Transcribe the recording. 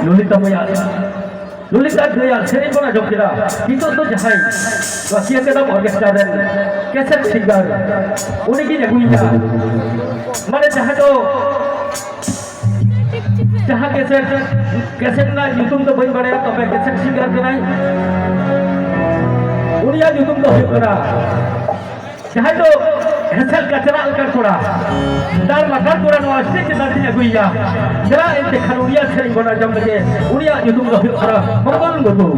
Lolita Maya, Lolita Gaya, Serena Jokira, Tito Jahai, Wasiata Orchestra, Cassette Singer, Uniki Naguya, Mada Jahado, Jaha Cassette, YouTube the Bombara of a Cassette Singer tonight, Unia YouTube the Hipara, Jahado. Hasil kacera alkara, dar makan kurang wasik nanti aguiya. Jera ente kanuria sering guna jam lagi, unia YouTube lebih kara, mengkon gugu.